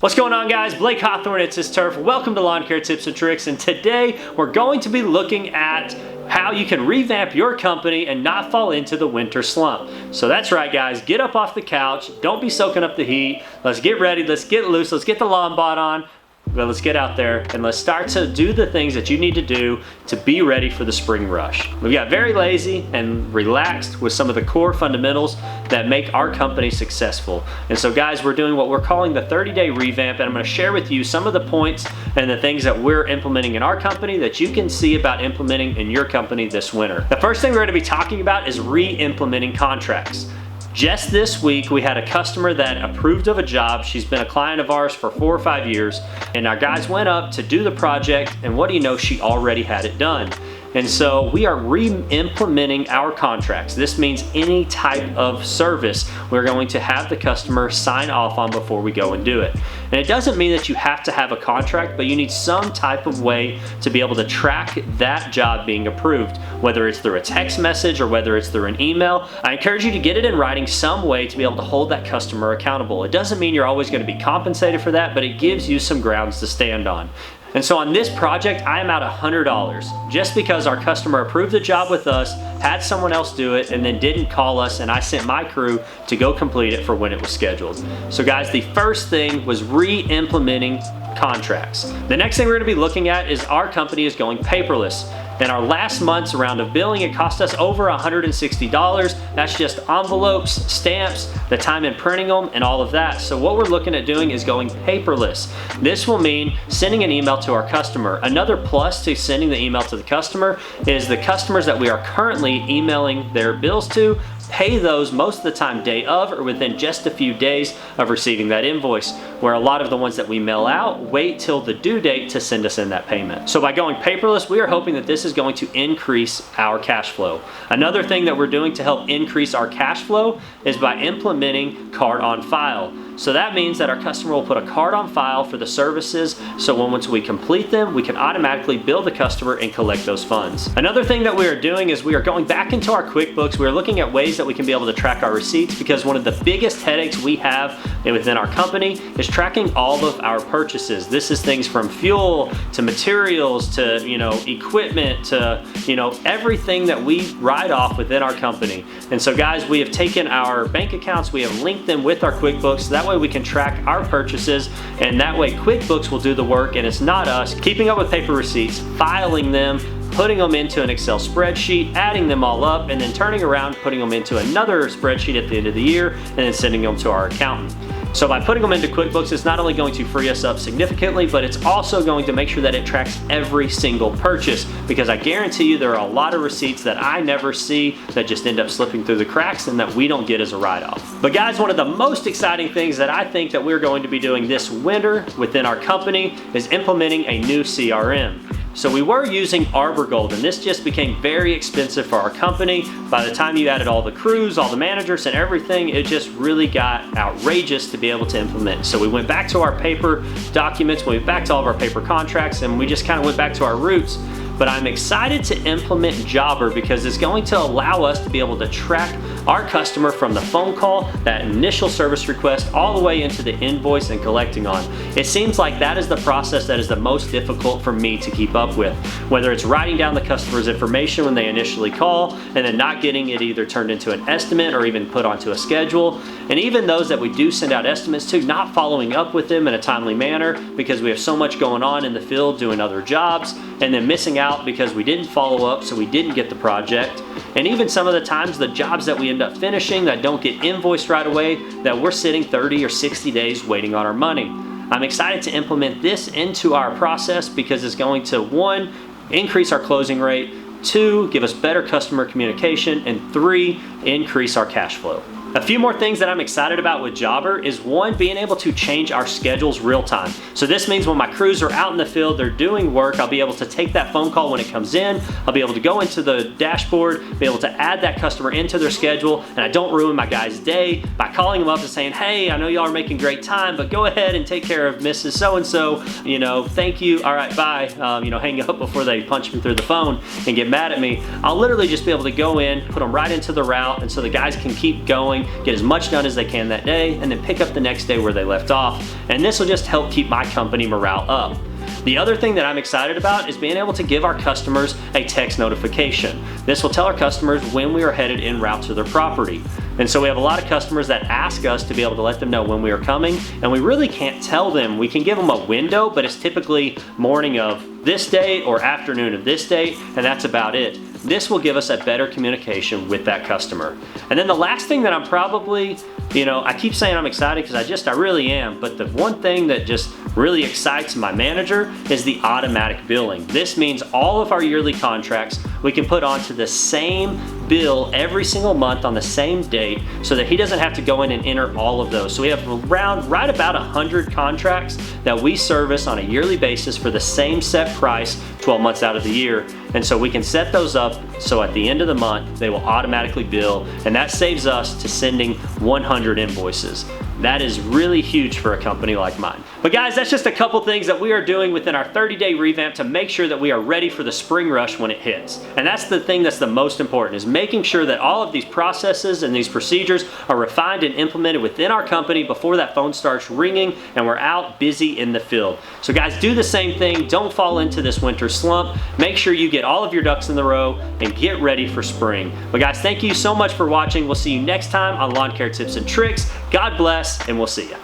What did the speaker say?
What's going on, guys? Blake Hawthorn, it's his turf. Welcome to Lawn Care Tips and Tricks, and today we're going to be looking at how you can revamp your company and not fall into the winter slump. So that's right, guys, get up off the couch, don't be soaking up the heat, let's get ready, let's get loose, let's get the lawn bot on. Well, let's get out there and let's start to do the things that you need to do to be ready for the spring rush. We got very lazy and relaxed with some of the core fundamentals that make our company successful. And so, guys, we're doing what we're calling the 30-day revamp, and I'm going to share with you some of the points and the things that we're implementing in our company that you can see about implementing in your company this winter. The first thing we're going to be talking about is re-implementing contracts. Just this week, we had a customer that approved of a job. She's been a client of ours for 4 or 5 years, and our guys went up to do the project, and what do you know, she already had it done. And so we are re-implementing our contracts. This means any type of service we're going to have the customer sign off on before we go and do it. And it doesn't mean that you have to have a contract, but you need some type of way to be able to track that job being approved, whether it's through a text message or whether it's through an email. I encourage you to get it in writing some way to be able to hold that customer accountable. It doesn't mean you're always going to be compensated for that, but it gives you some grounds to stand on. And so on this project, I am out $100 just because our customer approved the job with us, had someone else do it, and then didn't call us, and I sent my crew to go complete it for when it was scheduled. So guys, the first thing was re-implementing contracts. The next thing we're gonna be looking at is our company is going paperless. In our last month's round of billing, it cost us over $160. That's just envelopes, stamps, the time in printing them, and all of that. So what we're looking at doing is going paperless. This will mean sending an email to our customer. Another plus to sending the email to the customer is the customers that we are currently emailing their bills to pay those most of the time day of or within just a few days of receiving that invoice, where a lot of the ones that we mail out wait till the due date to send us in that payment. So by going paperless, we are hoping that this is going to increase our cash flow. Another thing that we're doing to help increase our cash flow is by implementing card on file. So that means that our customer will put a card on file for the services, so once we complete them, we can automatically bill the customer and collect those funds. Another thing that we are doing is we are going back into our QuickBooks. We are looking at ways that we can be able to track our receipts, because one of the biggest headaches we have within our company is tracking all of our purchases. This is things from fuel to materials to equipment to everything that we write off within our company. And so guys, we have taken our bank accounts, we have linked them with our QuickBooks, so that way we can track our purchases, and that way QuickBooks will do the work, and it's not us keeping up with paper receipts, filing them, putting them into an Excel spreadsheet, adding them all up, and then turning around, putting them into another spreadsheet at the end of the year, and then sending them to our accountant. So by putting them into QuickBooks, it's not only going to free us up significantly, but it's also going to make sure that it tracks every single purchase, because I guarantee you there are a lot of receipts that I never see that just end up slipping through the cracks and that we don't get as a write-off. But guys, one of the most exciting things that I think that we're going to be doing this winter within our company is implementing a new CRM. So we were using Arbor Gold, and this just became very expensive for our company. By the time you added all the crews, all the managers and everything, it just really got outrageous to be able to implement. So we went back to our paper documents, we went back to all of our paper contracts, and we just kind of went back to our roots. But I'm excited to implement Jobber because it's going to allow us to be able to track our customer from the phone call, that initial service request, all the way into the invoice and collecting on. It seems like that is the process that is the most difficult for me to keep up with. Whether it's writing down the customer's information when they initially call and then not getting it either turned into an estimate or even put onto a schedule. And even those that we do send out estimates to, not following up with them in a timely manner because we have so much going on in the field doing other jobs, and then missing out because we didn't follow up, so we didn't get the project. And even some of the times the jobs that we end up finishing that don't get invoiced right away, that we're sitting 30 or 60 days waiting on our money. I'm excited to implement this into our process because it's going to, 1, increase our closing rate, 2, give us better customer communication, and 3, increase our cash flow. A few more things that I'm excited about with Jobber is 1, being able to change our schedules real time. So this means when my crews are out in the field, they're doing work, I'll be able to take that phone call when it comes in, I'll be able to go into the dashboard, be able to add that customer into their schedule, and I don't ruin my guy's day by calling them up and saying, hey, I know y'all are making great time, but go ahead and take care of Mrs. So-and-so, thank you, all right, bye, hang up before they punch me through the phone and get mad at me. I'll literally just be able to go in, put them right into the route, and so the guys can keep going spring, get as much done as they can that day, and then pick up the next day where they left off. And this will just help keep my company morale up. The other thing that I'm excited about is being able to give our customers a text notification. This will tell our customers when we are headed en route to their property. And so we have a lot of customers that ask us to be able to let them know when we are coming, and we really can't tell them. We can give them a window, but it's typically morning of this date or afternoon of this date, and that's about it. This will give us a better communication with that customer. And then the last thing that I'm probably, I keep saying I'm excited because I really am, but the one thing that just really excites my manager is the automatic billing. This means all of our yearly contracts we can put onto the same bill every single month on the same date so that he doesn't have to go in and enter all of those. So we have right about 100 contracts that we service on a yearly basis for the same set price 12 months out of the year. And so we can set those up so at the end of the month they will automatically bill, and that saves us to sending 100 invoices. That is really huge for a company like mine. But guys, that's just a couple things that we are doing within our 30-day revamp to make sure that we are ready for the spring rush when it hits. And that's the thing that's the most important, is making sure that all of these processes and these procedures are refined and implemented within our company before that phone starts ringing and we're out busy in the field. So guys, do the same thing. Don't fall into this winter slump. Make sure you get all of your ducks in the row and get ready for spring. But guys, thank you so much for watching. We'll see you next time on Lawn Care Tips and Tricks. God bless, and we'll see ya.